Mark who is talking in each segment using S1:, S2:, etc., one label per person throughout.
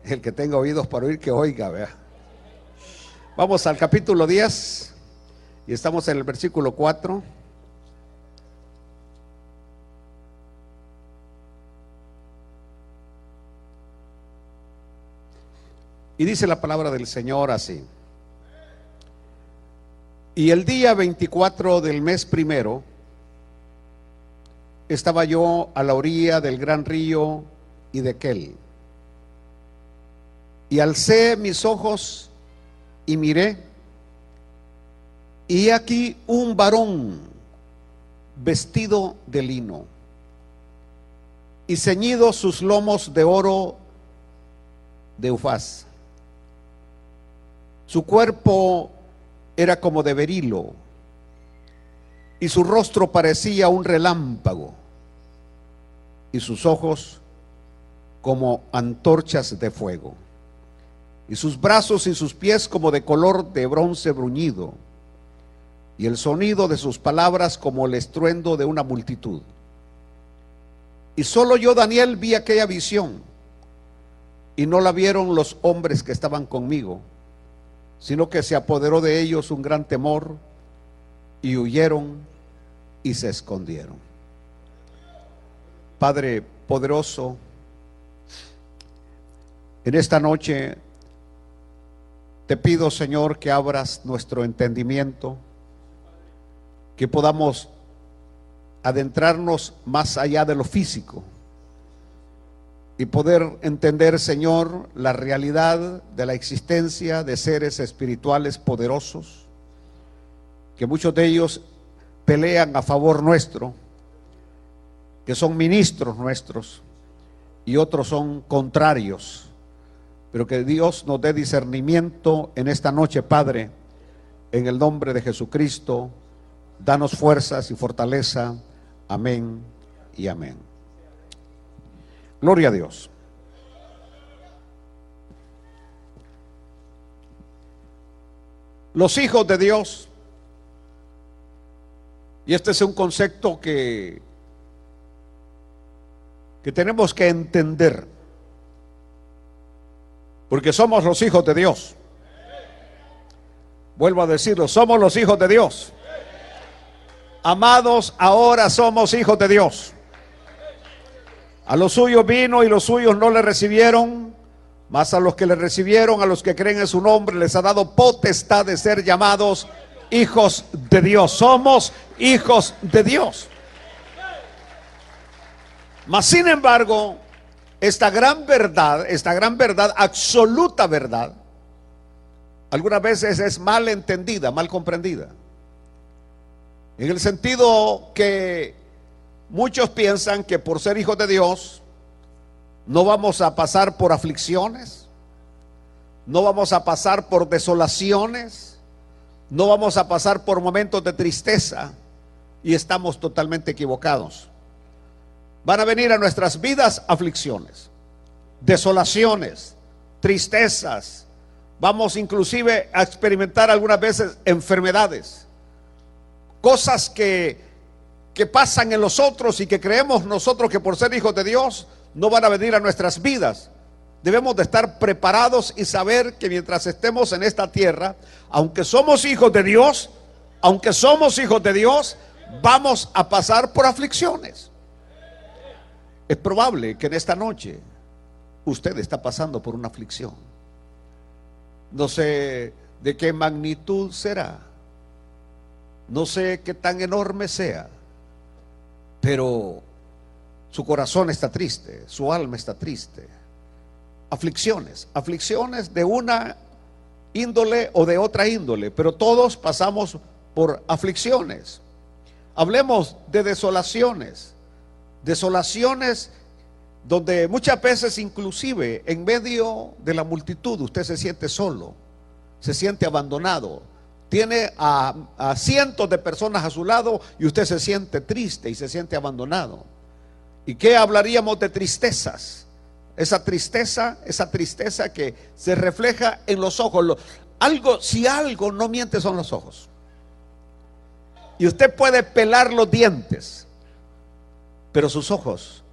S1: El que tenga oídos para oír, que oiga, vea. Vamos al capítulo 10 y estamos en el versículo 4. Y dice la palabra del Señor así: y el día 24 del mes primero estaba yo a la orilla del gran río Hiddekel, y alcé mis ojos y miré, y aquí un varón vestido de lino y ceñido sus lomos de oro de Ufaz. Su cuerpo era como de berilo y su rostro parecía un relámpago y sus ojos como antorchas de fuego, y sus brazos y sus pies como de color de bronce bruñido, y el sonido de sus palabras como el estruendo de una multitud. Y solo yo, Daniel, vi aquella visión, y no la vieron los hombres que estaban conmigo, sino que se apoderó de ellos un gran temor, y huyeron y se escondieron. Padre poderoso, en esta noche te pido, Señor, que abras nuestro entendimiento, que podamos adentrarnos más allá de lo físico y poder entender, Señor, la realidad de la existencia de seres espirituales poderosos, que muchos de ellos pelean a favor nuestro, que son ministros nuestros, y otros son contrarios. Pero que Dios nos dé discernimiento en esta noche, Padre, en el nombre de Jesucristo. Danos fuerzas y fortaleza. Amén y amén. Gloria a Dios. Los hijos de Dios, y este es un concepto que tenemos que entender, porque somos los hijos de Dios. Vuelvo a decirlo, somos los hijos de Dios. Amados, ahora somos hijos de Dios. A los suyos vino y los suyos no le recibieron, mas a los que le recibieron, a los que creen en su nombre, les ha dado potestad de ser llamados hijos de Dios. Somos hijos de Dios. Mas sin embargo, esta gran verdad, absoluta verdad, algunas veces es mal entendida, mal comprendida. En el sentido que muchos piensan que por ser hijos de Dios no vamos a pasar por aflicciones, no vamos a pasar por desolaciones, no vamos a pasar por momentos de tristeza, y estamos totalmente equivocados. Van a venir a nuestras vidas aflicciones, desolaciones, tristezas. Vamos inclusive a experimentar algunas veces enfermedades, cosas que pasan en los otros y que creemos nosotros que por ser hijos de Dios no van a venir a nuestras vidas. Debemos de estar preparados y saber que mientras estemos en esta tierra, aunque somos hijos de Dios, vamos a pasar por aflicciones. Es probable que en esta noche usted está pasando por una aflicción. No sé de qué magnitud será, no sé qué tan enorme sea, pero su corazón está triste, su alma está triste. Aflicciones de una índole o de otra índole, pero todos pasamos por aflicciones. Hablemos de desolaciones donde muchas veces inclusive en medio de la multitud usted se siente solo, se siente abandonado, tiene a cientos de personas a su lado y usted se siente triste y se siente abandonado. ¿Y qué hablaríamos de tristezas? Esa tristeza que se refleja en los ojos. Si algo no miente son los ojos. Y usted puede pelar los dientes, pero sus ojos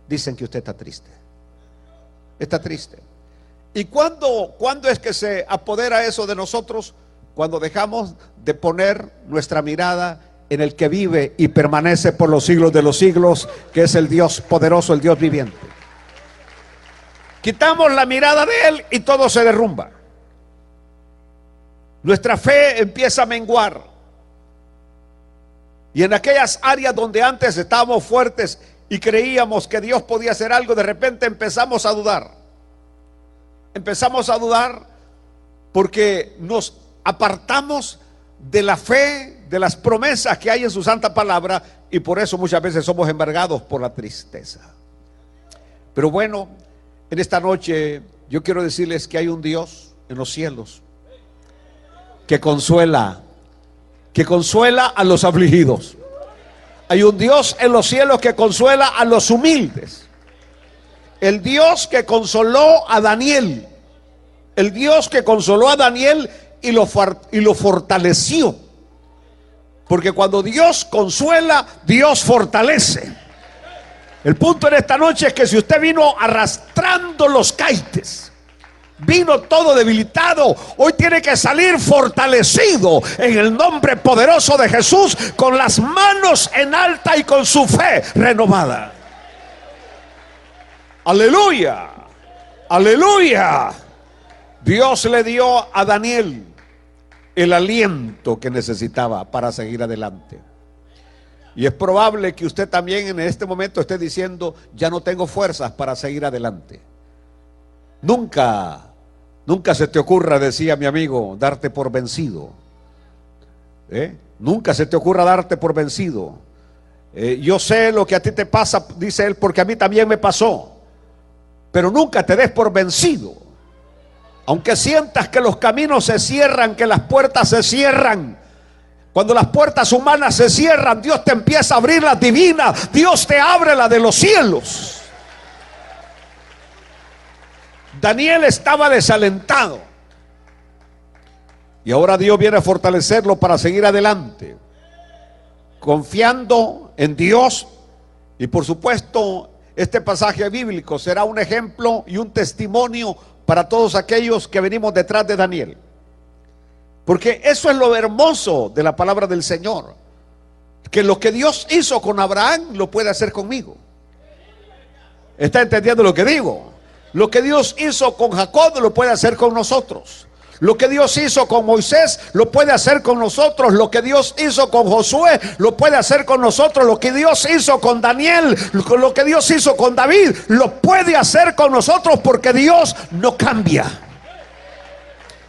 S1: dicen que usted está triste. está triste. ¿Y cuándo es que se apodera eso de nosotros? Cuando dejamos de poner nuestra mirada en el que vive y permanece por los siglos de los siglos, que es el Dios poderoso, el Dios viviente. Quitamos la mirada de Él y todo se derrumba. Nuestra fe empieza a menguar. Y en aquellas áreas donde antes estábamos fuertes y creíamos que Dios podía hacer algo, de repente empezamos a dudar. Empezamos a dudar porque nos apartamos de la fe, de las promesas que hay en su santa palabra, y por eso muchas veces somos embargados por la tristeza. Pero bueno, en esta noche yo quiero decirles que hay un Dios en los cielos que consuela a los afligidos. Hay un Dios en los cielos que consuela a los humildes. El Dios que consoló a Daniel, el Dios que consoló a Daniel y lo fortaleció. Porque cuando Dios consuela, Dios fortalece. El punto en esta noche es que si usted vino arrastrando los caites, vino todo debilitado, hoy tiene que salir fortalecido en el nombre poderoso de Jesús, con las manos en alta y con su fe renovada. Aleluya, aleluya. Dios le dio a Daniel el aliento que necesitaba para seguir adelante. Y es probable que usted también en este momento esté diciendo: ya no tengo fuerzas para seguir adelante. Nunca se te ocurra, decía mi amigo, darte por vencido. Nunca se te ocurra darte por vencido. Yo sé lo que a ti te pasa, dice él, porque a mí también me pasó. Pero nunca te des por vencido. Aunque sientas que los caminos se cierran, que las puertas se cierran. Cuando las puertas humanas se cierran, Dios te empieza a abrir las divinas. Dios te abre la de los cielos. Daniel estaba desalentado. Y ahora Dios viene a fortalecerlo para seguir adelante, confiando en Dios. Y por supuesto, este pasaje bíblico será un ejemplo y un testimonio para todos aquellos que venimos detrás de Daniel. Porque eso es lo hermoso de la palabra del Señor, que lo que Dios hizo con Abraham lo puede hacer conmigo. ¿Está entendiendo lo que digo? Lo que Dios hizo con Jacob lo puede hacer con nosotros. Lo que Dios hizo con Moisés lo puede hacer con nosotros. Lo que Dios hizo con Josué lo puede hacer con nosotros. Lo que Dios hizo con Daniel, lo que Dios hizo con David, lo puede hacer con nosotros, porque Dios no cambia.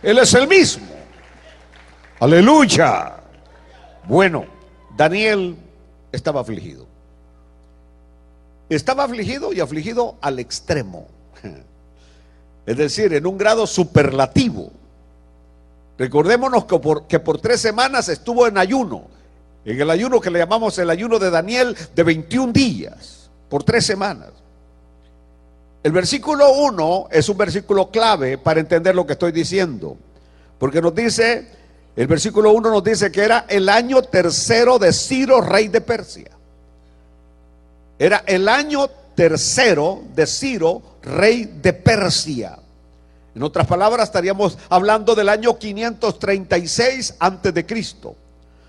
S1: Él es el mismo. Aleluya. Bueno, Daniel estaba afligido. Estaba afligido y afligido al extremo. Es decir, en un grado superlativo. Recordémonos que por 3 semanas estuvo en ayuno. En el ayuno que le llamamos el ayuno de Daniel, de 21 días. Por 3 semanas. El versículo 1 es un versículo clave para entender lo que estoy diciendo. Porque nos dice, el versículo 1 nos dice que era el año 3 de Ciro, rey de Persia. Era el año 3 de Ciro, rey de Persia. En otras palabras, estaríamos hablando del año 536 antes de Cristo.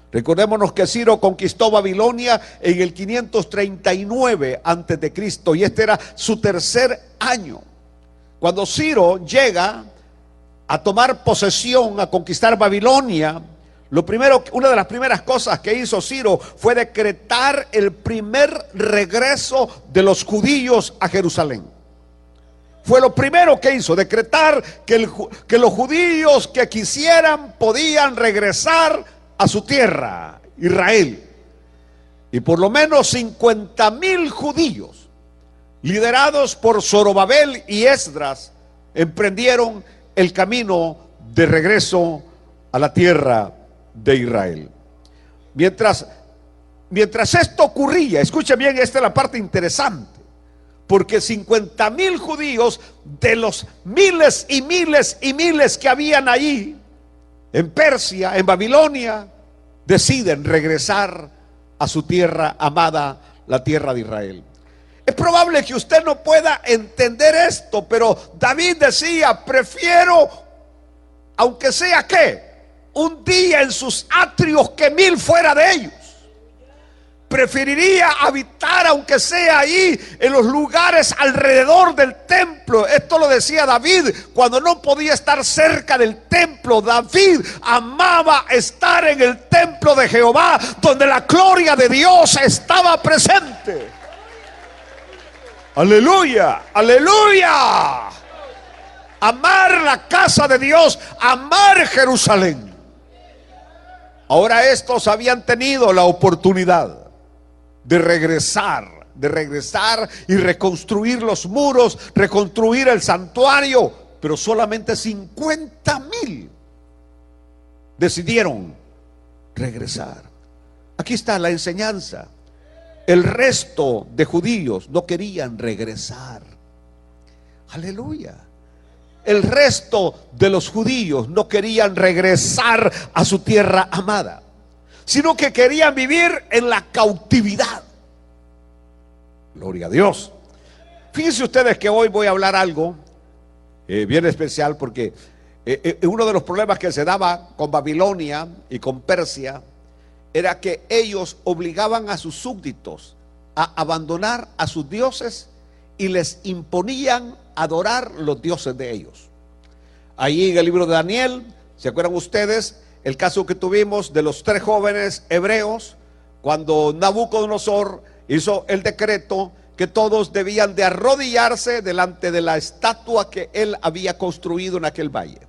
S1: Recordémonos que Ciro conquistó Babilonia en el 539 antes de Cristo, y este era su 3er año. Cuando Ciro llega a tomar posesión, a conquistar Babilonia, una de las primeras cosas que hizo Ciro fue decretar el primer regreso de los judíos a Jerusalén. Fue lo primero que hizo, decretar que los judíos que quisieran podían regresar a su tierra, Israel. Y por lo menos 50,000 judíos, liderados por Zorobabel y Esdras, emprendieron el camino de regreso a la tierra de Israel. Mientras esto ocurría, escuchen bien, esta es la parte interesante, porque 50,000 judíos de los miles y miles y miles que habían allí en Persia, en Babilonia, deciden regresar a su tierra amada, la tierra de Israel. Es probable que usted no pueda entender esto, pero David decía: prefiero, aunque sea un día en sus atrios que 1000 fuera de ellos. Preferiría habitar, aunque sea ahí, en los lugares alrededor del templo. Esto lo decía David cuando no podía estar cerca del templo. David amaba estar en el templo de Jehová, donde la gloria de Dios estaba presente. Aleluya, aleluya. Amar la casa de Dios, amar Jerusalén. Ahora estos habían tenido la oportunidad de regresar y reconstruir los muros, reconstruir el santuario, pero solamente 50,000 decidieron regresar. Aquí está la enseñanza. El resto de judíos no querían regresar. Aleluya. El resto de los judíos no querían regresar a su tierra amada, sino que querían vivir en la cautividad. Gloria a Dios. Fíjense ustedes que hoy voy a hablar algo bien especial, porque uno de los problemas que se daba con Babilonia y con Persia era que ellos obligaban a sus súbditos a abandonar a sus dioses y les imponían adorar los dioses de ellos. Ahí en el libro de Daniel, ¿se acuerdan ustedes el caso que tuvimos de los 3 jóvenes hebreos, cuando Nabucodonosor hizo el decreto que todos debían de arrodillarse delante de la estatua que él había construido en aquel valle?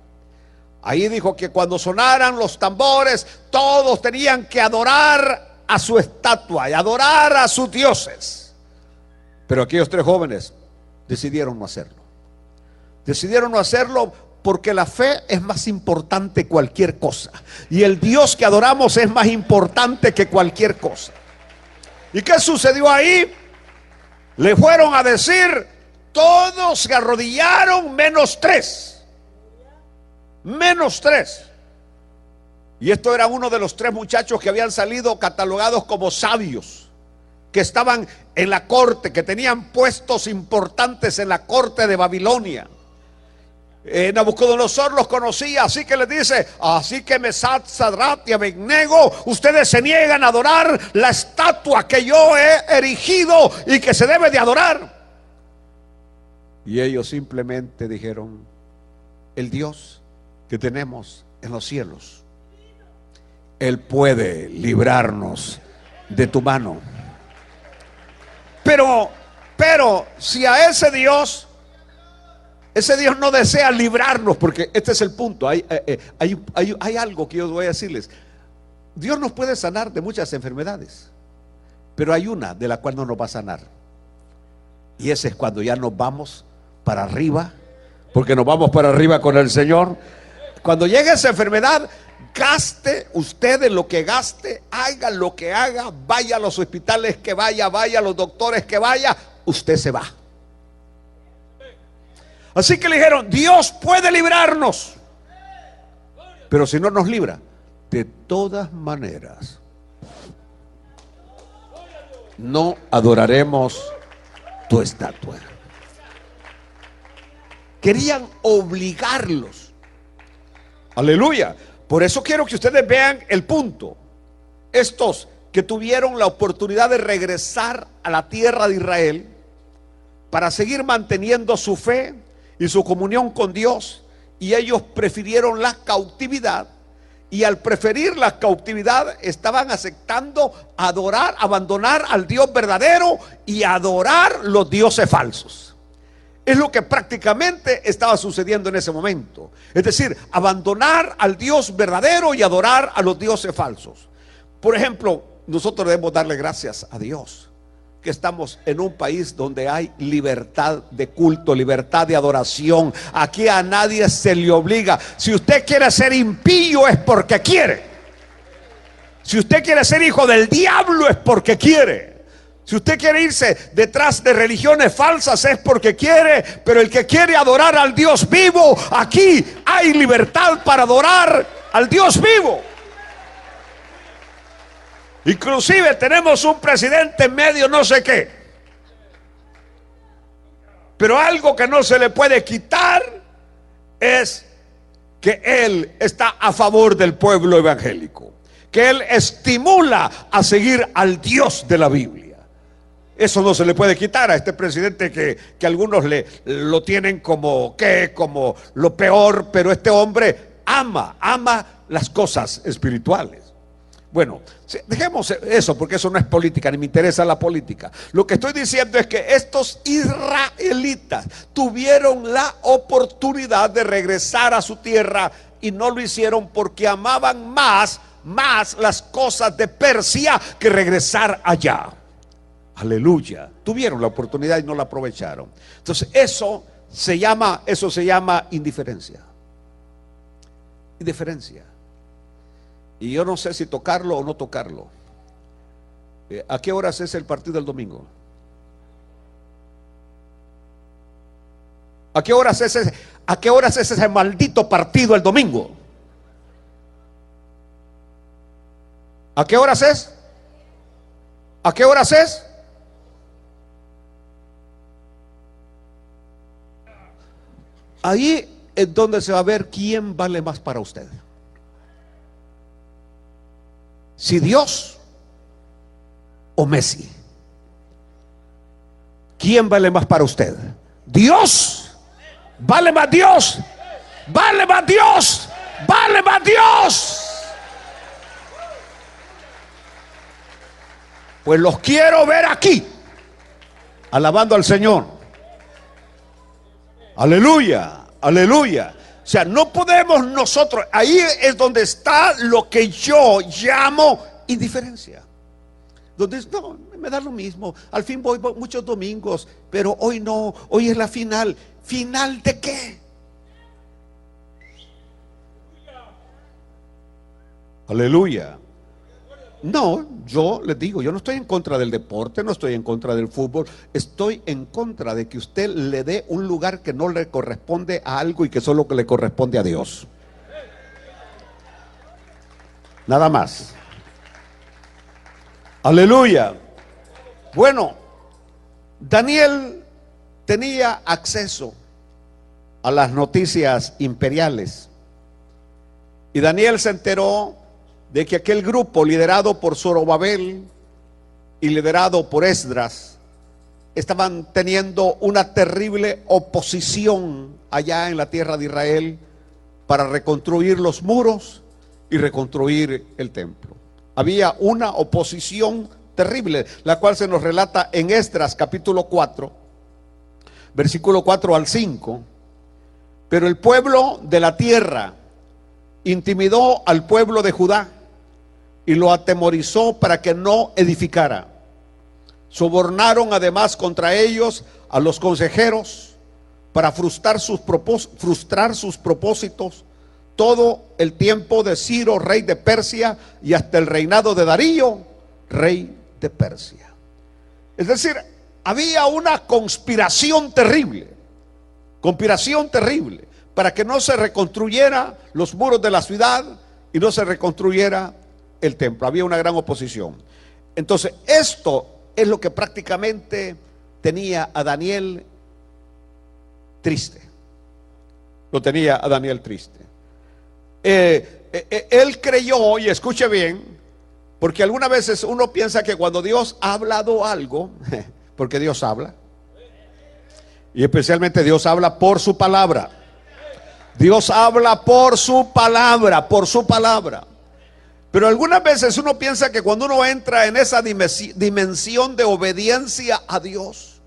S1: Ahí dijo que cuando sonaran los tambores, todos tenían que adorar a su estatua y adorar a sus dioses. Pero aquellos 3 jóvenes decidieron no hacerlo. Decidieron no hacerlo porque la fe es más importante que cualquier cosa, y el Dios que adoramos es más importante que cualquier cosa. ¿Y qué sucedió ahí? Le fueron a decir: todos se arrodillaron menos 3. Menos 3. Y esto era uno de los 3 muchachos que habían salido catalogados como sabios, que estaban en la corte, que tenían puestos importantes en la corte de Babilonia. Nabucodonosor los conocía, así que les dice: así que Mesach, Sadrach y Abednego, ustedes se niegan a adorar la estatua que yo he erigido y que se debe de adorar. Y ellos simplemente dijeron: el Dios que tenemos en los cielos, Él puede librarnos de tu mano. Pero si a ese Dios no desea librarnos, porque este es el punto, hay algo que yo voy a decirles. Dios nos puede sanar de muchas enfermedades, pero hay una de la cual no nos va a sanar, y ese es cuando ya nos vamos para arriba, porque nos vamos para arriba con el Señor. Cuando llegue esa enfermedad, gaste usted en lo que gaste, haga lo que haga, vaya a los hospitales que vaya a los doctores que vaya, usted se va. Así que le dijeron: Dios puede librarnos, pero si no nos libra, de todas maneras no adoraremos tu estatua. Querían obligarlos. Aleluya. Por eso quiero que ustedes vean el punto. Estos que tuvieron la oportunidad de regresar a la tierra de Israel para seguir manteniendo su fe y su comunión con Dios, y ellos prefirieron la cautividad, y al preferir la cautividad estaban aceptando abandonar al Dios verdadero y adorar los dioses falsos. Es lo que prácticamente estaba sucediendo en ese momento. Es decir, abandonar al Dios verdadero y adorar a los dioses falsos. Por ejemplo, nosotros debemos darle gracias a Dios que estamos en un país donde hay libertad de culto, libertad de adoración. Aquí a nadie se le obliga. Si usted quiere ser impío es porque quiere. Si usted quiere ser hijo del diablo es porque quiere. Si usted quiere irse detrás de religiones falsas es porque quiere. Pero el que quiere adorar al Dios vivo, aquí hay libertad para adorar al Dios vivo. Inclusive tenemos un presidente medio no sé qué, Pero algo que no se le puede quitar es que él está a favor del pueblo evangélico, que él estimula a seguir al Dios de la Biblia. Eso no se le puede quitar a este presidente que algunos lo tienen como lo peor, pero este hombre ama las cosas espirituales. Bueno, dejemos eso porque eso no es política, ni me interesa la política. Lo que estoy diciendo es que estos israelitas tuvieron la oportunidad de regresar a su tierra y no lo hicieron porque amaban más las cosas de Persia que regresar allá. Aleluya. Tuvieron la oportunidad y no la aprovecharon. Entonces eso se llama indiferencia. Indiferencia. Y yo no sé si tocarlo o no tocarlo. ¿A qué horas es el partido del domingo? ¿A qué horas es ese maldito partido el domingo? ¿A qué horas es? ¿A qué horas es? Ahí es donde se va a ver quién vale más para usted. Si Dios o Messi. ¿Quién vale más para usted? Dios. Vale más Dios. Vale más Dios. Vale más Dios. Pues los quiero ver aquí, alabando al Señor. Aleluya, aleluya. O sea, no podemos nosotros, ahí es donde está lo que yo llamo indiferencia. Donde no, me da lo mismo, al fin voy muchos domingos, pero hoy no, hoy es la final. ¿Final de qué? Aleluya. No, yo les digo, yo no estoy en contra del deporte, no estoy en contra del fútbol, estoy en contra de que usted le dé un lugar que no le corresponde a algo y que solo le corresponde a Dios. Nada más. Aleluya. Bueno, Daniel tenía acceso a las noticias imperiales y Daniel se enteró de que aquel grupo liderado por Zorobabel y liderado por Esdras estaban teniendo una terrible oposición allá en la tierra de Israel para reconstruir los muros y reconstruir el templo. Había una oposición terrible, la cual se nos relata en Esdras capítulo 4, versículo 4 al 5. Pero el pueblo de la tierra intimidó al pueblo de Judá y lo atemorizó para que no edificara. Sobornaron además contra ellos a los consejeros para frustrar sus propósitos todo el tiempo de Ciro, rey de Persia, y hasta el reinado de Darío, rey de Persia. Es decir, había una conspiración terrible para que no se reconstruyera los muros de la ciudad y no se reconstruyera el templo. Había una gran oposición. Entonces, esto es lo que prácticamente tenía a Daniel triste. Lo tenía a Daniel triste. Él creyó, y escuche bien, porque algunas veces uno piensa que cuando Dios ha hablado algo, porque Dios habla, y especialmente Dios habla por su palabra. Dios habla por su palabra, por su palabra. Pero algunas veces uno piensa que cuando uno entra en esa dimensión de obediencia a Dios,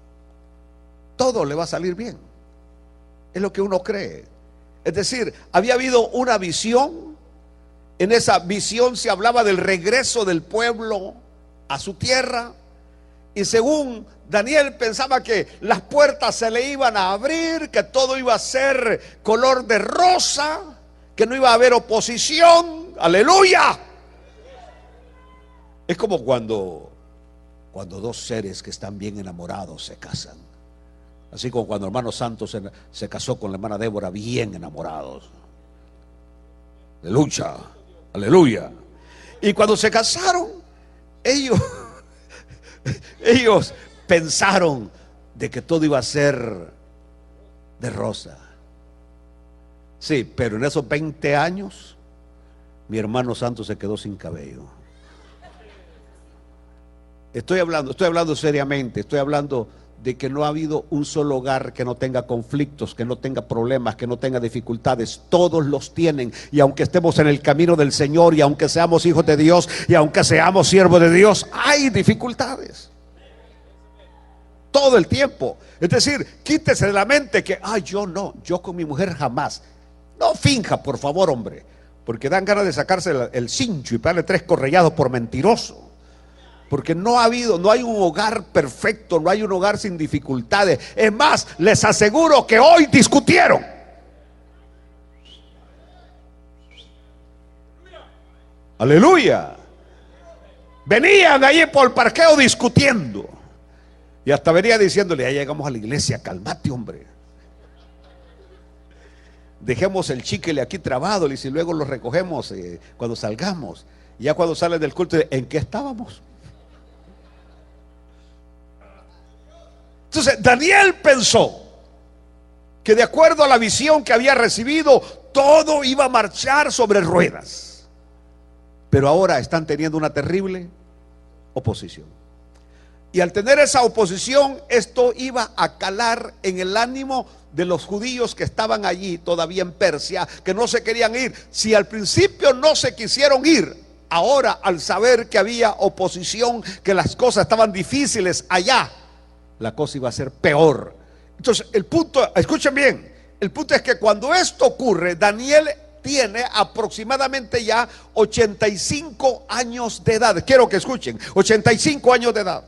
S1: todo le va a salir bien. Es lo que uno cree. Es decir, había habido una visión. En esa visión se hablaba del regreso del pueblo a su tierra. Y según Daniel pensaba que las puertas se le iban a abrir, que todo iba a ser color de rosa, que no iba a haber oposición. ¡Aleluya! Es como cuando dos seres que están bien enamorados se casan. Así como cuando el hermano Santos se casó con la hermana Débora, bien enamorados. Aleluya, aleluya. Y cuando se casaron, ellos pensaron de que todo iba a ser de rosa. Sí, pero en esos 20 años, mi hermano santo se quedó sin cabello. Estoy hablando seriamente, estoy hablando de que no ha habido un solo hogar que no tenga conflictos, que no tenga problemas, que no tenga dificultades. Todos los tienen, y aunque estemos en el camino del Señor, y aunque seamos hijos de Dios, y aunque seamos siervos de Dios, hay dificultades todo el tiempo. Es decir, quítese de la mente que yo con mi mujer jamás. No finja, por favor, hombre, porque dan ganas de sacarse el cincho y pegarle 3 correllados por mentiroso. Porque no hay un hogar perfecto, no hay un hogar sin dificultades. Es más, les aseguro que hoy discutieron. Aleluya. Venían allí por el parqueo discutiendo. Y hasta venía diciéndole: ya llegamos a la iglesia, cálmate, hombre. Dejemos el chicle aquí trabado, y luego lo recogemos cuando salgamos. Y ya cuando salen del culto, ¿en qué estábamos? Entonces Daniel pensó que de acuerdo a la visión que había recibido, todo iba a marchar sobre ruedas. Pero ahora están teniendo una terrible oposición. Y al tener esa oposición, esto iba a calar en el ánimo de los judíos que estaban allí todavía en Persia, que no se querían ir. Si al principio no se quisieron ir, ahora al saber que había oposición, que las cosas estaban difíciles allá, la cosa iba a ser peor. Entonces el punto, escuchen bien, el punto es que cuando esto ocurre, Daniel tiene aproximadamente ya 85 años de edad. Quiero que escuchen, 85 años de edad.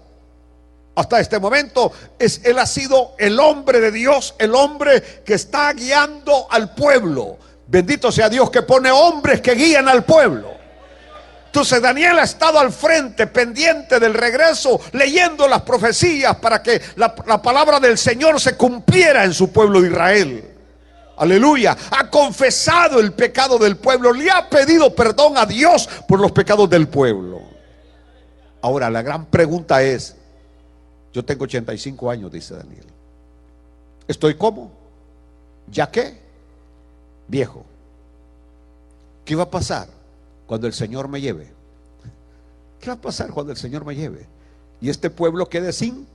S1: Hasta este momento él ha sido el hombre de Dios, el hombre que está guiando al pueblo. Bendito sea Dios que pone hombres que guían al pueblo. Entonces Daniel ha estado al frente, pendiente del regreso, leyendo las profecías para que la palabra del Señor se cumpliera en su pueblo de Israel. Aleluya. Ha confesado el pecado del pueblo, le ha pedido perdón a Dios por los pecados del pueblo. Ahora la gran pregunta es: yo tengo 85 años, dice Daniel. ¿Estoy cómo? ¿Ya qué? Viejo. ¿Qué va a pasar cuando el Señor me lleve? ¿Qué va a pasar cuando el Señor me lleve? Y este pueblo quede sin.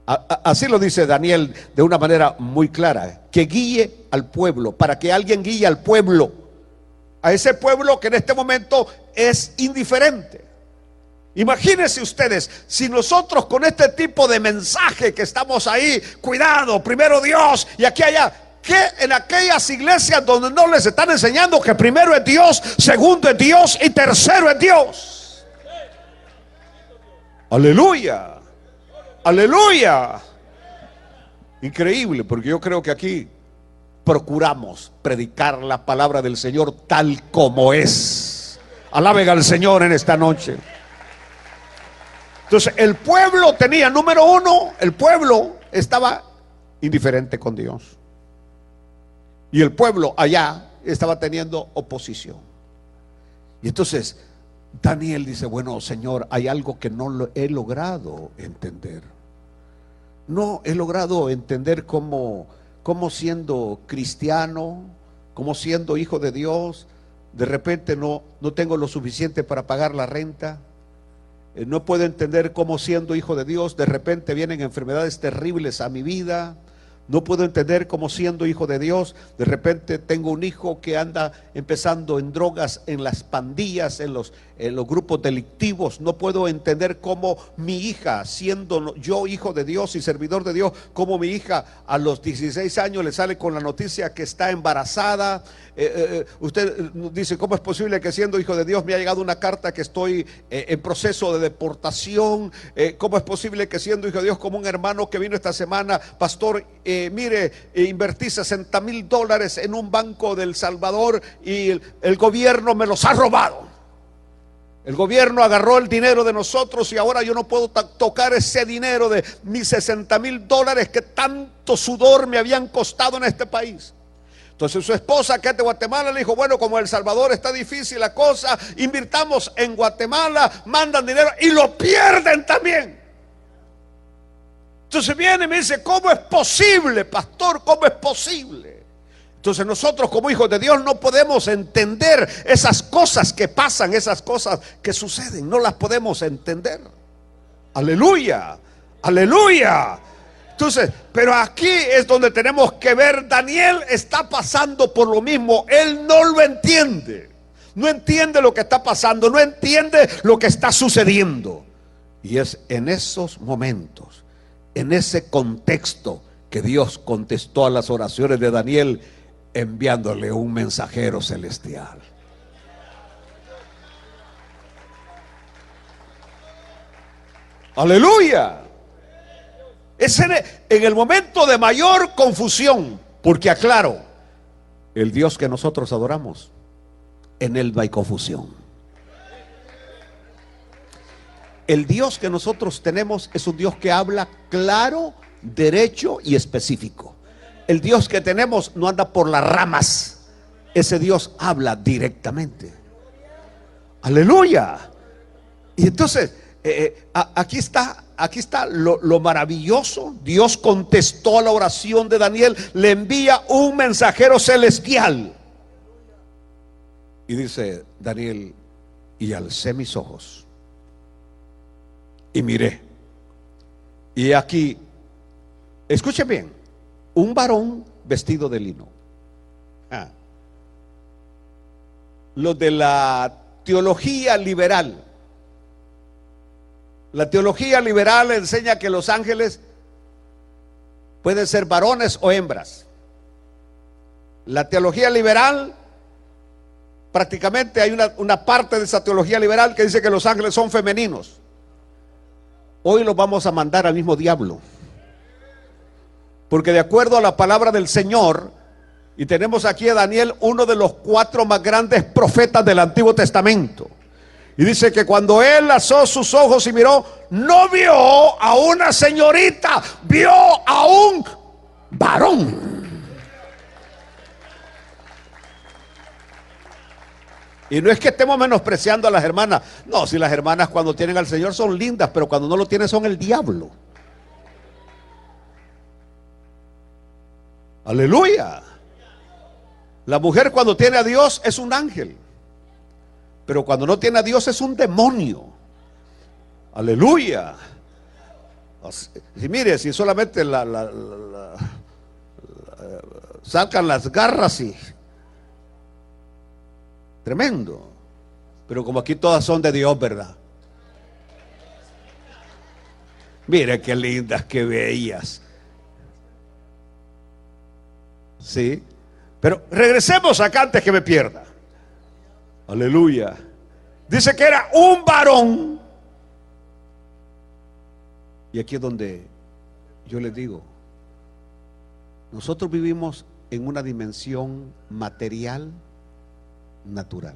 S1: Así lo dice Daniel de una manera muy clara: que guíe al pueblo, para que alguien guíe al pueblo, a ese pueblo que en este momento es indiferente. Imagínense ustedes, si nosotros con este tipo de mensaje que estamos ahí, cuidado, primero Dios y aquí allá, que en aquellas iglesias donde no les están enseñando que primero es Dios, segundo es Dios y tercero es Dios. Aleluya, aleluya. Increíble, porque yo creo que aquí procuramos predicar la palabra del Señor tal como es. Alaben al Señor en esta noche. Entonces el pueblo tenía, número uno, el pueblo estaba indiferente con Dios. Y el pueblo allá estaba teniendo oposición. Y entonces Daniel dice: bueno, Señor, hay algo que no lo he logrado entender. No he logrado entender cómo siendo cristiano, cómo siendo hijo de Dios, de repente no tengo lo suficiente para pagar la renta. No puedo entender cómo siendo hijo de Dios de repente vienen enfermedades terribles a mi vida. No puedo entender cómo siendo hijo de Dios de repente tengo un hijo que anda empezando en drogas, en las pandillas, en los grupos delictivos. No puedo entender cómo mi hija, siendo yo hijo de Dios y servidor de Dios, cómo mi hija a los 16 años le sale con la noticia que está embarazada. Usted dice: ¿cómo es posible que siendo hijo de Dios me ha llegado una carta que estoy en proceso de deportación? ¿Cómo es posible que siendo hijo de Dios, como un hermano que vino esta semana, pastor, mire, invertí $60,000 en un banco del Salvador y el gobierno me los ha robado? El gobierno agarró el dinero de nosotros y ahora yo no puedo tocar ese dinero de mis $60,000 que tanto sudor me habían costado en este país. Entonces su esposa, que es de Guatemala, le dijo: bueno, como El Salvador está difícil la cosa, invirtamos en Guatemala. Mandan dinero y lo pierden también. Entonces viene y me dice, ¿cómo es posible, pastor? ¿Cómo es posible? Entonces nosotros como hijos de Dios no podemos entender esas cosas que pasan, esas cosas que suceden, no las podemos entender. Aleluya, aleluya. Entonces, pero aquí es donde tenemos que ver, Daniel está pasando por lo mismo, él no lo entiende, no entiende lo que está pasando, no entiende lo que está sucediendo. Y es en esos momentos, en ese contexto, que Dios contestó a las oraciones de Daniel enviándole un mensajero celestial. Aleluya. Es en el momento de mayor confusión, porque aclaro, el Dios que nosotros adoramos, en Él no hay confusión. El Dios que nosotros tenemos es un Dios que habla claro, derecho y específico. El Dios que tenemos no anda por las ramas. Ese Dios habla directamente. Aleluya. Y entonces aquí está lo maravilloso. Dios contestó a la oración de Daniel, le envía un mensajero celestial. Y dice Daniel, y alcé mis ojos y miré, y aquí, escuchen bien, un varón vestido de lino. Los de la teología liberal, la teología liberal enseña que los ángeles pueden ser varones o hembras. La teología liberal, prácticamente hay una parte de esa teología liberal que dice que los ángeles son femeninos. Hoy los vamos a mandar al mismo diablo, porque de acuerdo a la palabra del Señor, y tenemos aquí a Daniel, uno de los 4 más grandes profetas del Antiguo Testamento, y dice que cuando él alzó sus ojos y miró, no vio a una señorita, vio a un varón. Y no es que estemos menospreciando a las hermanas. No, si las hermanas cuando tienen al Señor son lindas, pero cuando no lo tienen son el diablo. Aleluya. La mujer cuando tiene a Dios es un ángel, pero cuando no tiene a Dios es un demonio. Aleluya. Si mire, si solamente sacan las garras y tremendo. Pero como aquí todas son de Dios, ¿verdad? Mire qué lindas, qué bellas. Sí. Pero regresemos acá antes que me pierda. Aleluya. Dice que era un varón. Y aquí es donde yo les digo, nosotros vivimos en una dimensión material, natural.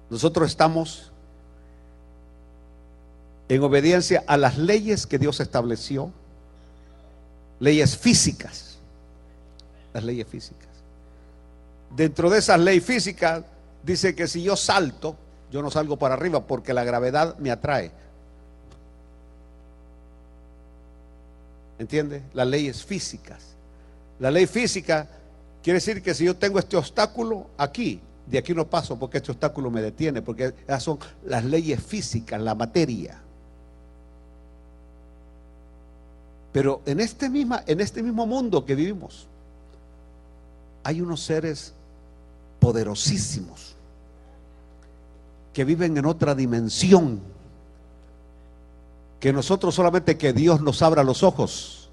S1: Nosotros estamos en obediencia a las leyes que Dios estableció, leyes físicas, las leyes físicas. Dentro de esas leyes físicas dice que si yo salto, yo no salgo para arriba porque la gravedad me atrae. ¿Entiende? Las leyes físicas. La ley física quiere decir que si yo tengo este obstáculo aquí, de aquí no paso porque este obstáculo me detiene, porque esas son las leyes físicas, la materia. Pero en este mismo mundo que vivimos, hay unos seres poderosísimos que viven en otra dimensión, que nosotros solamente que Dios nos abra los ojos,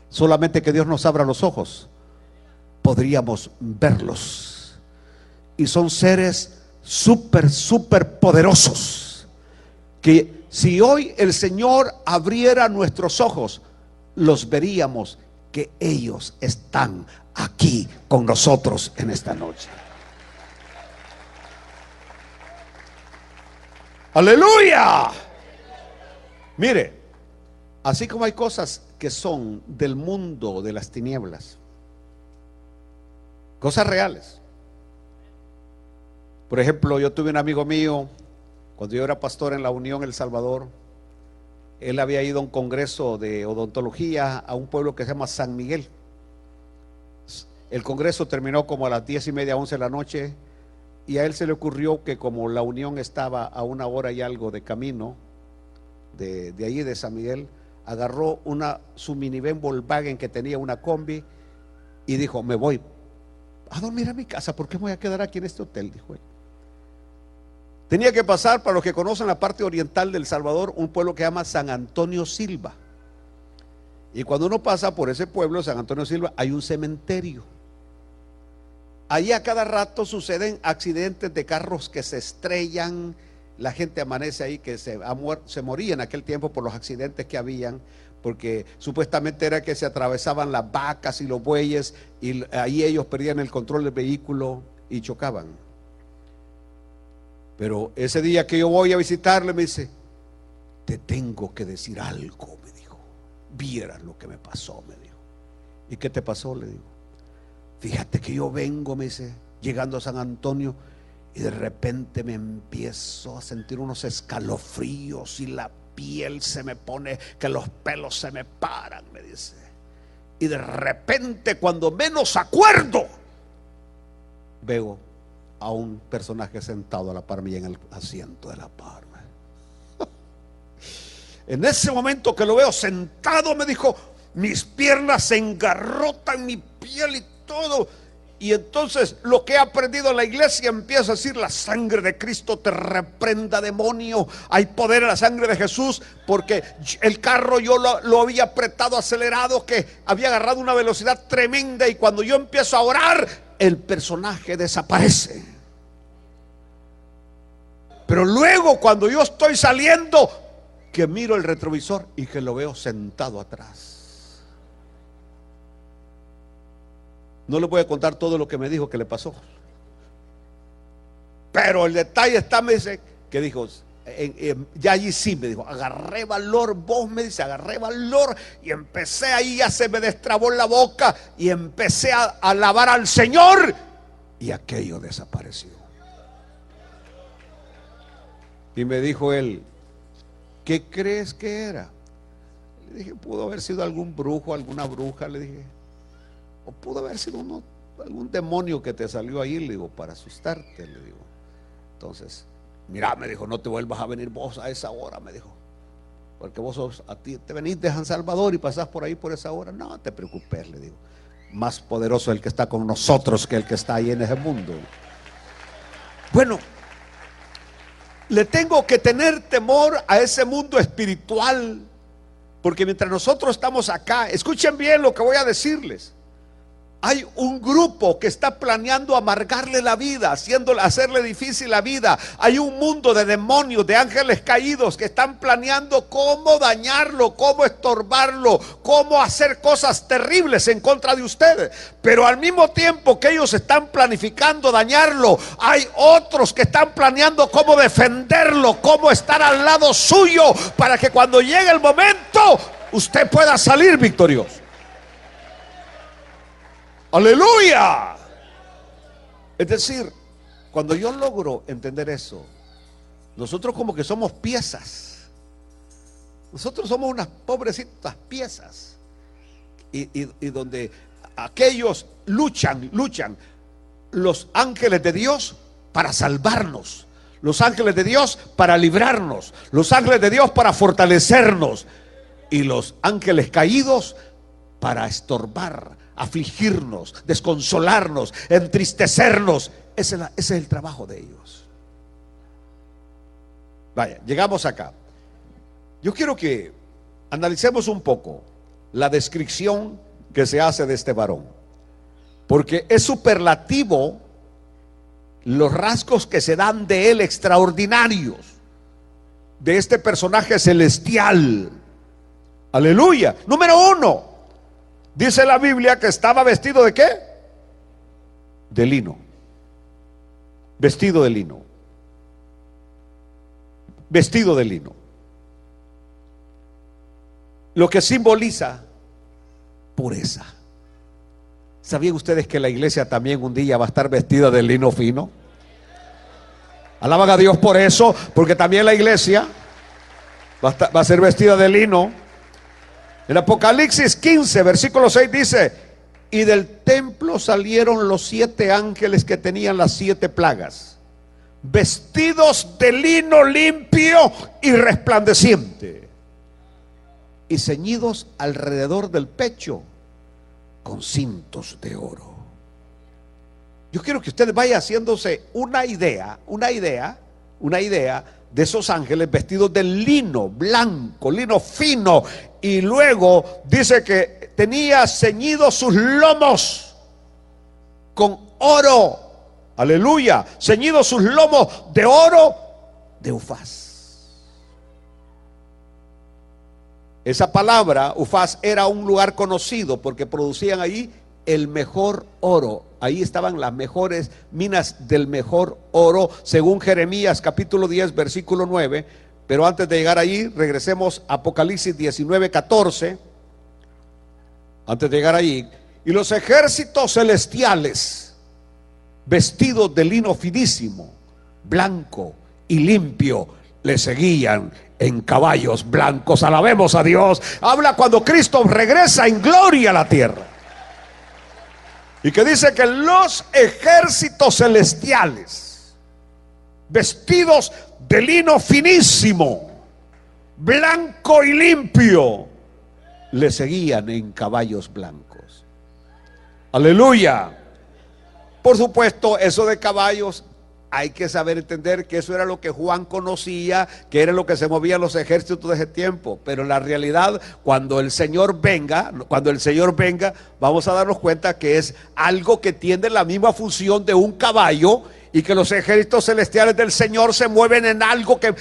S1: solamente que Dios nos abra los ojos, podríamos verlos. Y son seres súper poderosos, que si hoy el Señor abriera nuestros ojos, los veríamos que ellos están aquí con nosotros en esta noche. Aleluya. Mire, así como hay cosas que son del mundo de las tinieblas, cosas reales. Por ejemplo, yo tuve un amigo mío cuando yo era pastor en la Unión El Salvador, Él había ido a un congreso de odontología a un pueblo que se llama San Miguel. El congreso terminó como a las 10:30, 11 de la noche, y a él se le ocurrió que como la Unión estaba a 1 hora y algo de camino de allí de San Miguel, agarró su minivan Volkswagen que tenía una combi y dijo: me voy a dormir a mi casa, ¿por qué me voy a quedar aquí en este hotel?, dijo él. Tenía que pasar, para los que conocen la parte oriental del Salvador, un pueblo que se llama San Antonio Silva. Y cuando uno pasa por ese pueblo, San Antonio Silva, hay un cementerio. Allí a cada rato suceden accidentes de carros que se estrellan. La gente amanece ahí que se moría en aquel tiempo por los accidentes que habían, porque supuestamente era que se atravesaban las vacas y los bueyes, y ahí ellos perdían el control del vehículo y chocaban. Pero ese día que yo voy a visitarle, me dice: te tengo que decir algo, me dijo. Vieras lo que me pasó, me dijo. ¿Y qué te pasó?, le digo. Fíjate que yo vengo, me dice, llegando a San Antonio, y de repente me empiezo a sentir unos escalofríos y la piel se me pone, que los pelos se me paran, me dice. Y de repente, cuando menos acuerdo, veo a un personaje sentado a la par mía en el asiento de la par. En ese momento que lo veo sentado, me dijo, mis piernas se engarrotan, mi piel y todo. Y entonces lo que he aprendido en la iglesia empieza a decir: la sangre de Cristo te reprenda, demonio. Hay poder en la sangre de Jesús, porque el carro yo lo había apretado, acelerado, que había agarrado una velocidad tremenda, y cuando yo empiezo a orar, el personaje desaparece. Pero luego, cuando yo estoy saliendo, que miro el retrovisor y que lo veo sentado atrás. No le voy a contar todo lo que me dijo que le pasó, pero el detalle está, me dice, que dijo, ya allí sí, me dijo, agarré valor, vos, me dice, agarré valor, y empecé ahí, ya se me destrabó la boca, y empecé a alabar al Señor, y aquello desapareció. Y me dijo él: ¿qué crees que era? Le dije: pudo haber sido algún brujo, alguna bruja, le dije, o pudo haber sido algún demonio que te salió ahí, le digo, para asustarte, le digo. Entonces, mira, me dijo, no te vuelvas a venir vos a esa hora, me dijo, porque vos te venís de San Salvador y pasás por ahí por esa hora. No te preocupes, le digo, más poderoso el que está con nosotros que el que está ahí en ese mundo. Bueno, le tengo que tener temor a ese mundo espiritual, porque mientras nosotros estamos acá, escuchen bien lo que voy a decirles, hay un grupo que está planeando amargarle la vida, hacerle difícil la vida. Hay un mundo de demonios, de ángeles caídos, que están planeando cómo dañarlo, cómo estorbarlo, cómo hacer cosas terribles en contra de ustedes. Pero al mismo tiempo que ellos están planificando dañarlo, hay otros que están planeando cómo defenderlo, cómo estar al lado suyo, para que cuando llegue el momento usted pueda salir victorioso. ¡Aleluya! Es decir, cuando yo logro entender eso, nosotros como que somos piezas. Nosotros somos unas pobrecitas piezas. Y donde aquellos luchan los ángeles de Dios para salvarnos, los ángeles de Dios para librarnos, los ángeles de Dios para fortalecernos, y los ángeles caídos para estorbar, afligirnos, desconsolarnos, entristecernos. Ese es el trabajo de ellos. Vaya, llegamos acá. Yo quiero que analicemos un poco la descripción que se hace de este varón, porque es superlativo los rasgos que se dan de él, extraordinarios, de este personaje celestial. Aleluya. Número 1, dice la Biblia que estaba vestido ¿de qué? De lino. Vestido de lino. Vestido de lino. Lo que simboliza pureza. ¿Sabían ustedes que la iglesia también un día va a estar vestida de lino fino? Alaban a Dios por eso, porque también la iglesia Va a ser vestida de lino. En Apocalipsis 15, versículo 6 dice: y del templo salieron los 7 ángeles que tenían las 7 plagas, vestidos de lino limpio y resplandeciente, y ceñidos alrededor del pecho con cintos de oro. Yo quiero que usted vaya haciéndose una idea de esos ángeles vestidos de lino blanco, lino fino, y luego dice que tenía ceñidos sus lomos con oro. Aleluya, ceñidos sus lomos de oro de Ufaz. Esa palabra Ufaz era un lugar conocido porque producían ahí el mejor oro. Ahí estaban las mejores minas del mejor oro, según Jeremías capítulo 10 versículo 9. Pero antes de llegar ahí, regresemos a Apocalipsis 19, 14. Antes de llegar ahí, y los ejércitos celestiales, vestidos de lino finísimo, blanco y limpio, le seguían en caballos blancos. Alabemos a Dios. Habla cuando Cristo regresa en gloria a la tierra. Y que dice que los ejércitos celestiales, vestidos de lino finísimo, blanco y limpio, le seguían en caballos blancos. Aleluya. Por supuesto, eso de caballos, hay que saber entender que eso era lo que Juan conocía, que era lo que se movían los ejércitos de ese tiempo. Pero en la realidad, cuando el Señor venga, vamos a darnos cuenta que es algo que tiene la misma función de un caballo, y que los ejércitos celestiales del Señor se mueven en algo que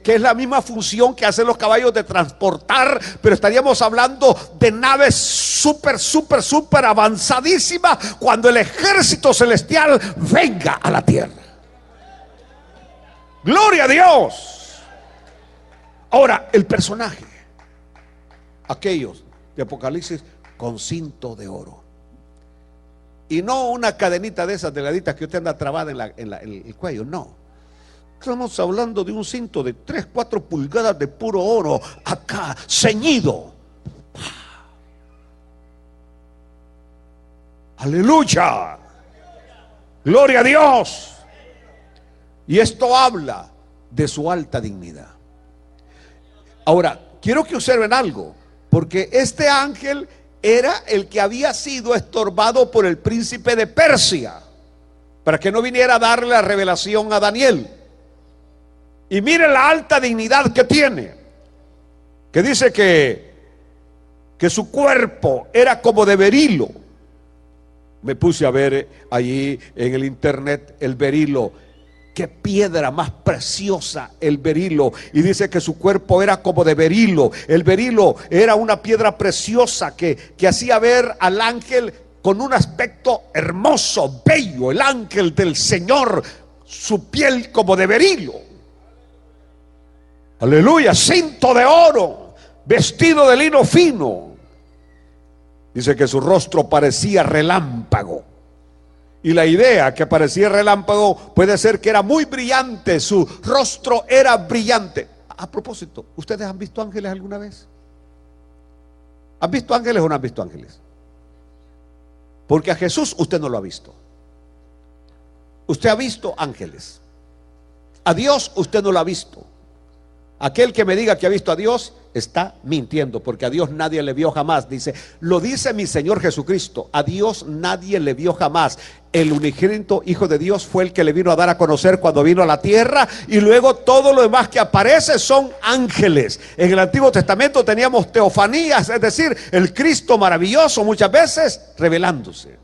S1: es la misma función que hacen los caballos de transportar. Pero estaríamos hablando de naves súper avanzadísimas cuando el ejército celestial venga a la tierra. Gloria a Dios. Ahora, el personaje, aquellos de Apocalipsis con cinto de oro. Y no una cadenita de esas delgaditas que usted anda trabada en el cuello, no. Estamos hablando de un cinto de 3, 4 pulgadas de puro oro, acá, ceñido. Aleluya. Gloria a Dios. Y esto habla de su alta dignidad. Ahora, quiero que observen algo, porque este ángel era el que había sido estorbado por el príncipe de Persia, para que no viniera a darle la revelación a Daniel. Y mire la alta dignidad que tiene, que dice que su cuerpo era como de berilo. Me puse a ver allí en el internet el berilo. Qué piedra más preciosa el berilo. Y dice que su cuerpo era como de berilo. El berilo era una piedra preciosa que hacía ver al ángel con un aspecto hermoso, bello. El ángel del Señor, su piel como de berilo. Aleluya, cinto de oro, vestido de lino fino. Dice que su rostro parecía relámpago. Y la idea que parecía relámpago puede ser que era muy brillante, su rostro era brillante. A propósito, ¿ustedes han visto ángeles alguna vez? ¿Han visto ángeles o no han visto ángeles? Porque a Jesús usted no lo ha visto. Usted ha visto ángeles. A Dios usted no lo ha visto. Aquel que me diga que ha visto a Dios está mintiendo, porque a Dios nadie le vio jamás. Lo dice mi Señor Jesucristo, a Dios nadie le vio jamás. El unigénito Hijo de Dios fue el que le vino a dar a conocer cuando vino a la tierra, y luego todo lo demás que aparece son ángeles. En el Antiguo Testamento teníamos teofanías, es decir, el Cristo maravilloso muchas veces revelándose.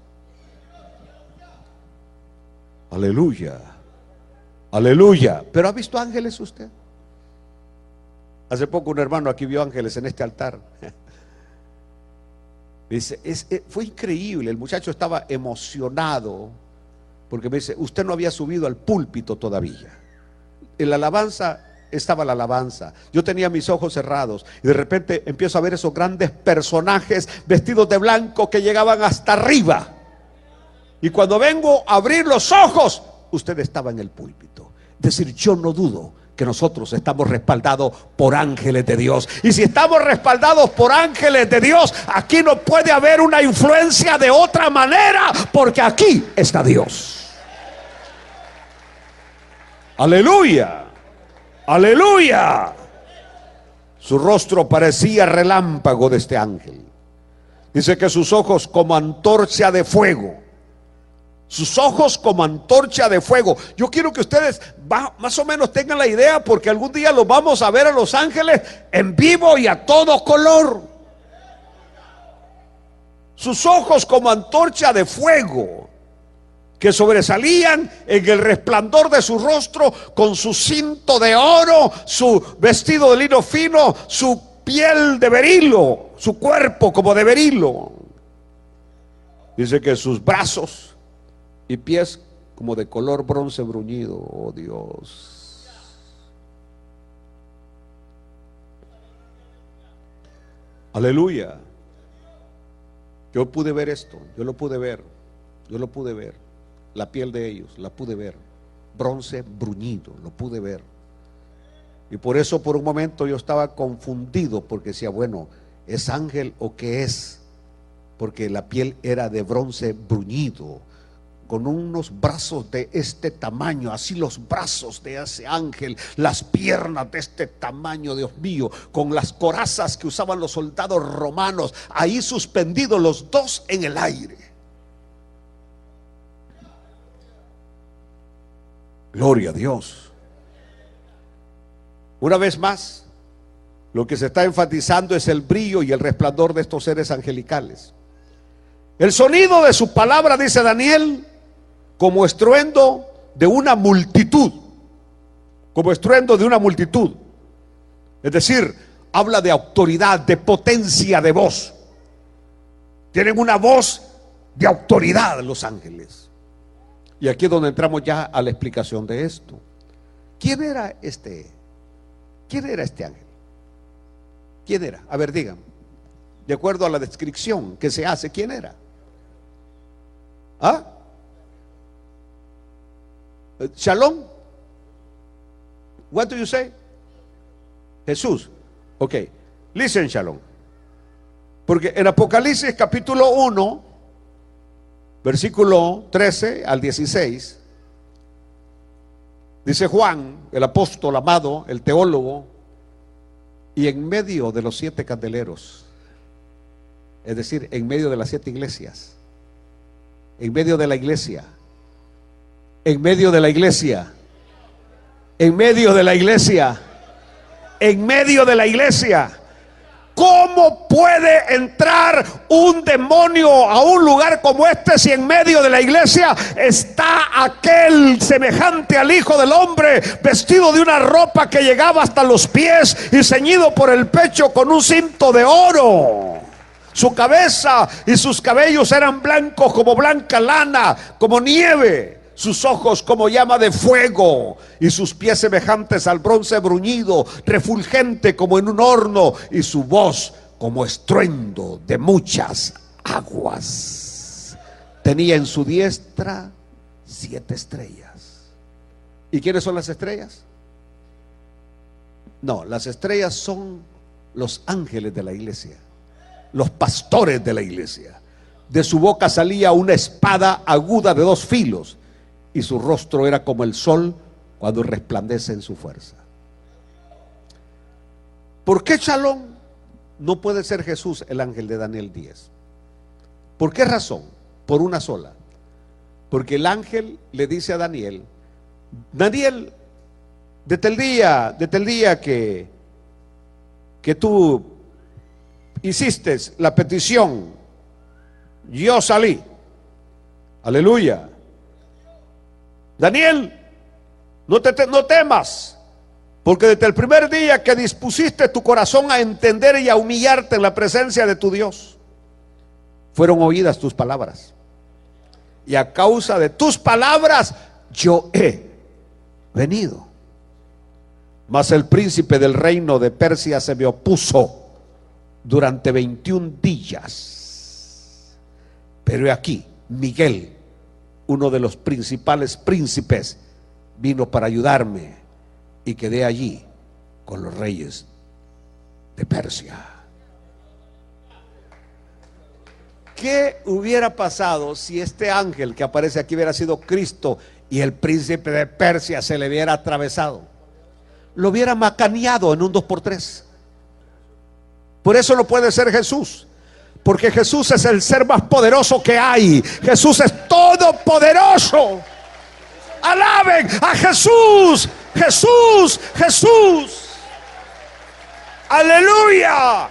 S1: Aleluya, aleluya. ¿Pero ha visto ángeles usted? Hace poco un hermano aquí vio ángeles en este altar. Dice, fue increíble. El muchacho estaba emocionado porque me dice, usted no había subido al púlpito todavía. En la alabanza estaba la alabanza. Yo tenía mis ojos cerrados y de repente empiezo a ver esos grandes personajes vestidos de blanco que llegaban hasta arriba. Y cuando vengo a abrir los ojos, usted estaba en el púlpito. Es decir, yo no dudo que nosotros estamos respaldados por ángeles de Dios. Y si estamos respaldados por ángeles de Dios, aquí no puede haber una influencia de otra manera, porque aquí está Dios. Aleluya, aleluya. Su rostro parecía relámpago de este ángel. Dice que sus ojos como antorcha de fuego. Sus ojos como antorcha de fuego. Yo quiero que ustedes más o menos tengan la idea, porque algún día los vamos a ver a los ángeles en vivo y a todo color. Sus ojos como antorcha de fuego, que sobresalían en el resplandor de su rostro, con su cinto de oro, su vestido de lino fino, su piel de berilo, su cuerpo como de berilo. Dice que sus brazos y pies como de color bronce bruñido. Oh Dios. Aleluya. Yo pude ver esto, yo lo pude ver. La piel de ellos, la pude ver. Bronce bruñido, lo pude ver. Y por eso por un momento yo estaba confundido, porque decía, bueno, ¿es ángel o qué es? Porque la piel era de bronce bruñido, con unos brazos de este tamaño, así los brazos de ese ángel, las piernas de este tamaño, Dios mío, con las corazas que usaban los soldados romanos, ahí suspendidos los dos en el aire. Gloria a Dios. Una vez más, lo que se está enfatizando es el brillo y el resplandor de estos seres angelicales. El sonido de su palabra, dice Daniel, como estruendo de una multitud. Como estruendo de una multitud. Es decir, habla de autoridad, de potencia de voz. Tienen una voz de autoridad los ángeles. Y aquí es donde entramos ya a la explicación de esto. ¿Quién era este ángel? ¿Quién era? A ver, digan. De acuerdo a la descripción que se hace, ¿quién era? ¿Ah? Shalom. What do you say? Jesús. Ok. Listen, Shalom. Porque en Apocalipsis capítulo 1, versículo 13 al 16, dice Juan, el apóstol amado, el teólogo, y en medio de los 7 candeleros, es decir, en medio de las 7 iglesias, en medio de la iglesia, en medio de la iglesia, en medio de la iglesia, en medio de la iglesia. ¿Cómo puede entrar un demonio a un lugar como este si en medio de la iglesia está aquel semejante al Hijo del Hombre, vestido de una ropa que llegaba hasta los pies y ceñido por el pecho con un cinto de oro? Su cabeza y sus cabellos eran blancos como blanca lana, como nieve. Sus ojos como llama de fuego, y sus pies semejantes al bronce bruñido, refulgente como en un horno, y su voz como estruendo de muchas aguas. Tenía en su diestra 7 estrellas. ¿Y quiénes son las estrellas? No, las estrellas son los ángeles de la iglesia, los pastores de la iglesia. De su boca salía una espada aguda de 2 filos, y su rostro era como el sol cuando resplandece en su fuerza. ¿Por qué Shalom no puede ser Jesús el ángel de Daniel 10? ¿Por qué razón? Por una sola. Porque el ángel le dice a Daniel: Daniel, desde el día que tú hiciste la petición, yo salí. Aleluya. Daniel, no temas, porque desde el primer día que dispusiste tu corazón a entender y a humillarte en la presencia de tu Dios, fueron oídas tus palabras, y a causa de tus palabras yo he venido. Mas el príncipe del reino de Persia se me opuso durante 21 días. Pero he aquí, Miguel, uno de los principales príncipes, vino para ayudarme, y quedé allí con los reyes de Persia. ¿Qué hubiera pasado si este ángel que aparece aquí hubiera sido Cristo y el príncipe de Persia se le hubiera atravesado? Lo hubiera macaneado en un 2x3. Por eso no puede ser Jesús, porque Jesús es el ser más poderoso que hay. Jesús es todopoderoso. Alaben a Jesús, Jesús, Jesús. Aleluya.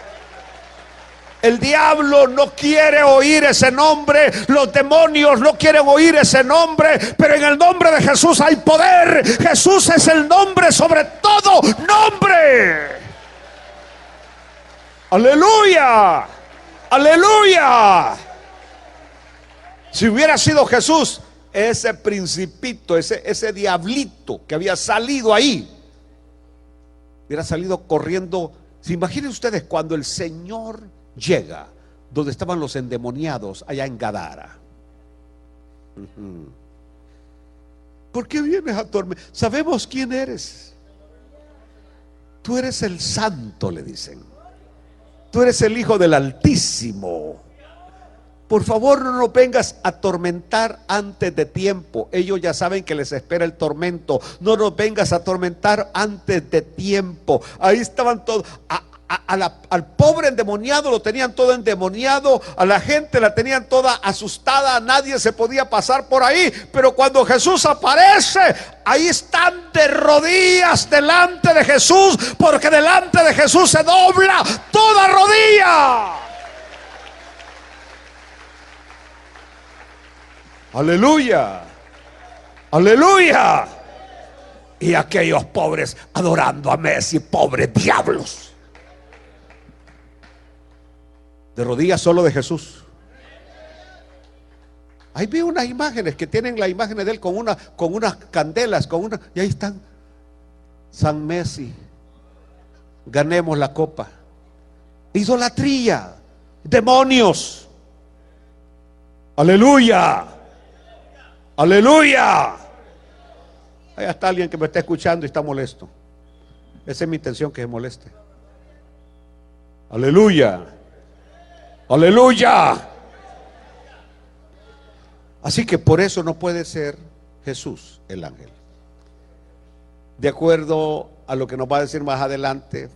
S1: El diablo no quiere oír ese nombre, los demonios no quieren oír ese nombre, pero en el nombre de Jesús hay poder. Jesús es el nombre sobre todo nombre. Aleluya, aleluya. Si hubiera sido Jesús, ese principito, ese diablito que había salido ahí, hubiera salido corriendo. ¿Se imaginen ustedes cuando el Señor llega donde estaban los endemoniados allá en Gadara? ¿Por qué vienes a tormentar? Sabemos quién eres. Tú eres el Santo, le dicen. Tú eres el Hijo del Altísimo. Por favor, no nos vengas a atormentar antes de tiempo. Ellos ya saben que les espera el tormento. No nos vengas a atormentar antes de tiempo. Ahí estaban todos. Al pobre endemoniado lo tenían todo endemoniado, a la gente la tenían toda asustada, nadie se podía pasar por ahí. Pero cuando Jesús aparece, ahí están de rodillas delante de Jesús, porque delante de Jesús se dobla toda rodilla. Aleluya, aleluya. Y aquellos pobres adorando a Messi, pobres diablos, de rodillas solo de Jesús. Ahí vi unas imágenes que tienen la imagen de él con unas candelas, y ahí están. San Messi, ganemos la copa. Idolatría, demonios. Aleluya, aleluya. Ahí está alguien que me está escuchando y está molesto. Esa es mi intención, que se moleste. Aleluya, aleluya. Así que por eso no puede ser Jesús el ángel. De acuerdo a lo que nos va a decir más adelante,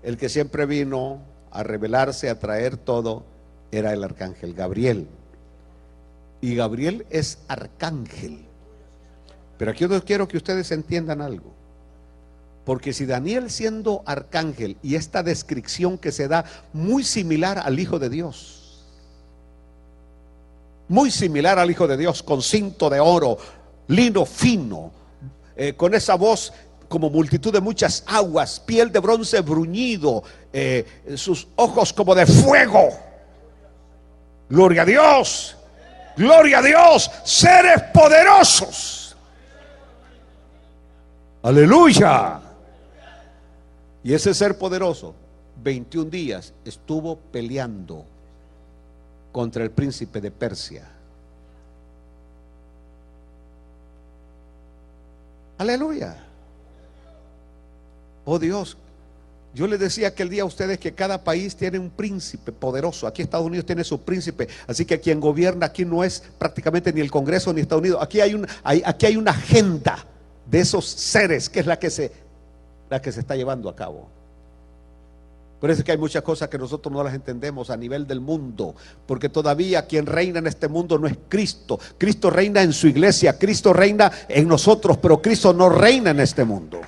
S1: el que siempre vino a revelarse, a traer todo, era el arcángel Gabriel. Y Gabriel es arcángel. Pero aquí yo quiero que ustedes entiendan algo. Porque si Daniel, siendo arcángel, y esta descripción que se da muy similar al Hijo de Dios, muy similar al Hijo de Dios, con cinto de oro, lino fino, con esa voz como multitud de muchas aguas, piel de bronce bruñido, sus ojos como de fuego. Gloria a Dios, gloria a Dios, seres poderosos. Aleluya. Y ese ser poderoso 21 días estuvo peleando contra el príncipe de Persia. Aleluya. Oh Dios, yo les decía aquel día a ustedes que cada país tiene un príncipe poderoso. Aquí Estados Unidos tiene su príncipe, así que quien gobierna aquí no es prácticamente ni el Congreso ni Estados Unidos. Aquí hay una agenda de esos seres, que es la que se está llevando a cabo. Por eso es que hay muchas cosas que nosotros no las entendemos a nivel del mundo, porque todavía quien reina en este mundo no es Cristo. Cristo reina en su iglesia, Cristo reina en nosotros, pero Cristo no reina en este mundo.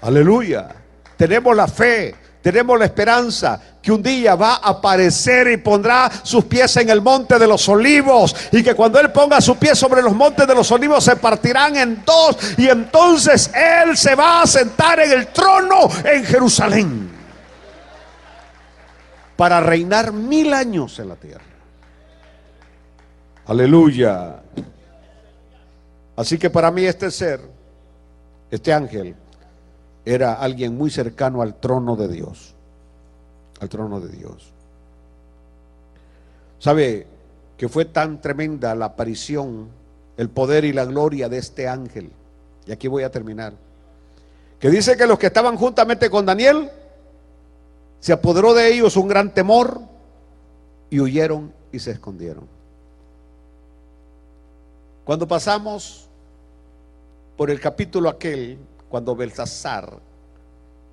S1: Aleluya. Tenemos la fe, tenemos la esperanza que un día va a aparecer y pondrá sus pies en el monte de los olivos, y que cuando Él ponga sus pies sobre los montes de los olivos se partirán en dos, y entonces Él se va a sentar en el trono en Jerusalén para reinar 1000 años en la tierra. Aleluya. Así que para mí este ser, este ángel, era alguien muy cercano al trono de Dios. Al trono de Dios. ¿Sabe que fue tan tremenda la aparición, el poder y la gloria de este ángel, Y aquí voy a terminar. Que dice que los que estaban juntamente con Daniel, se apoderó de ellos un gran temor y huyeron y se escondieron. Cuando pasamos por el capítulo aquel, cuando Belsasar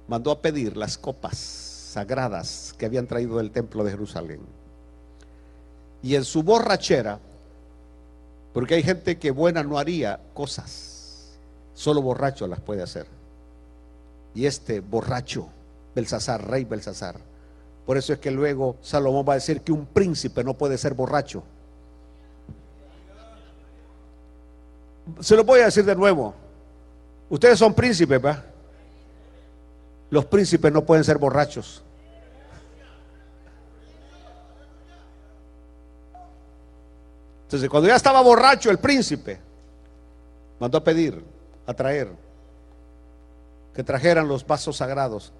S1: mandó a pedir las copas sagradas que habían traído del templo de Jerusalén, y en su borrachera, porque hay gente que buena no haría cosas, solo borracho las puede hacer, y este borracho Belsasar, rey Belsasar, por eso es que luego Salomón va a decir que un príncipe no puede ser borracho. Se lo voy a decir de nuevo. Ustedes son príncipes, ¿va? Los príncipes no pueden ser borrachos. Entonces, cuando ya estaba borracho el príncipe, mandó a pedir, a traer, que trajeran los vasos sagrados.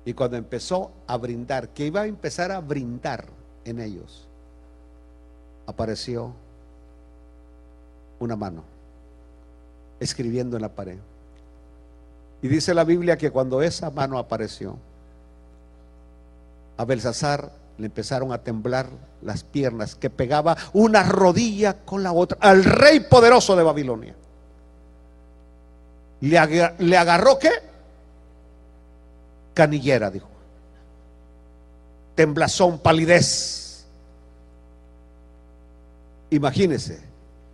S1: Y cuando empezó a brindar, que iba a empezar a brindar en ellos, apareció una mano escribiendo en la pared. Y dice la Biblia que cuando esa mano apareció, a Belsasar le empezaron a temblar las piernas, que pegaba una rodilla con la otra al rey poderoso de Babilonia. Le agarró ¿qué? Canillera, dijo. Temblazón, palidez. Imagínese,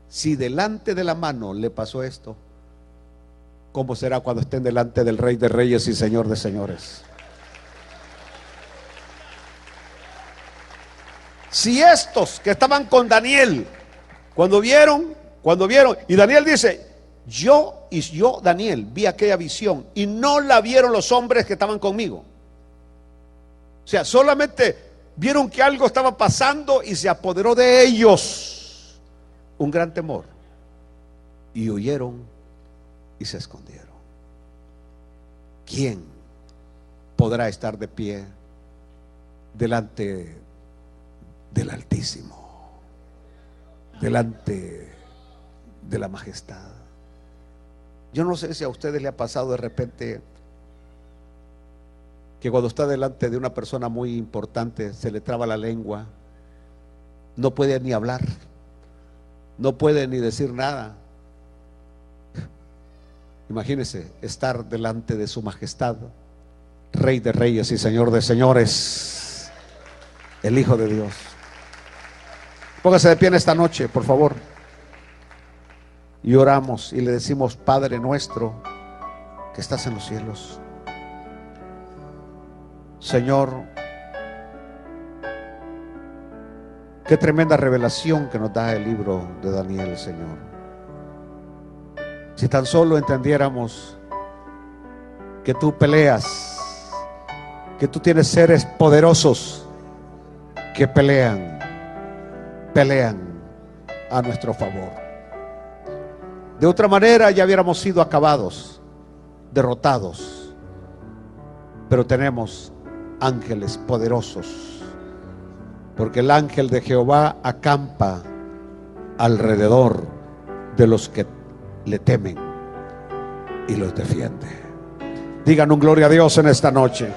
S1: si delante de la mano le pasó esto, ¿cómo será cuando estén delante del Rey de Reyes y Señor de Señores? Si estos que estaban con Daniel, cuando vieron, y Daniel dice, yo, Daniel, vi aquella visión y no la vieron los hombres que estaban conmigo. O sea, solamente vieron que algo estaba pasando y se apoderó de ellos un gran temor y huyeron y se escondieron. ¿Quién podrá estar de pie delante del Altísimo, delante de la majestad? Yo no sé si a ustedes le ha pasado de repente que cuando está delante de una persona muy importante se le traba la lengua, no puede ni hablar, no puede ni decir nada. Imagínese estar delante de su majestad, Rey de Reyes y Señor de Señores, el Hijo de Dios. Póngase de pie en esta noche, por favor. Y oramos y le decimos: Padre nuestro que estás en los cielos, Señor, qué tremenda revelación que nos da el libro de Daniel, Señor. Si tan solo entendiéramos que tú peleas, que tú tienes seres poderosos que pelean a nuestro favor. De otra manera ya hubiéramos sido acabados, derrotados. Pero tenemos ángeles poderosos, porque el ángel de Jehová acampa alrededor de los que le temen y los defiende. Digan un gloria a Dios en esta noche.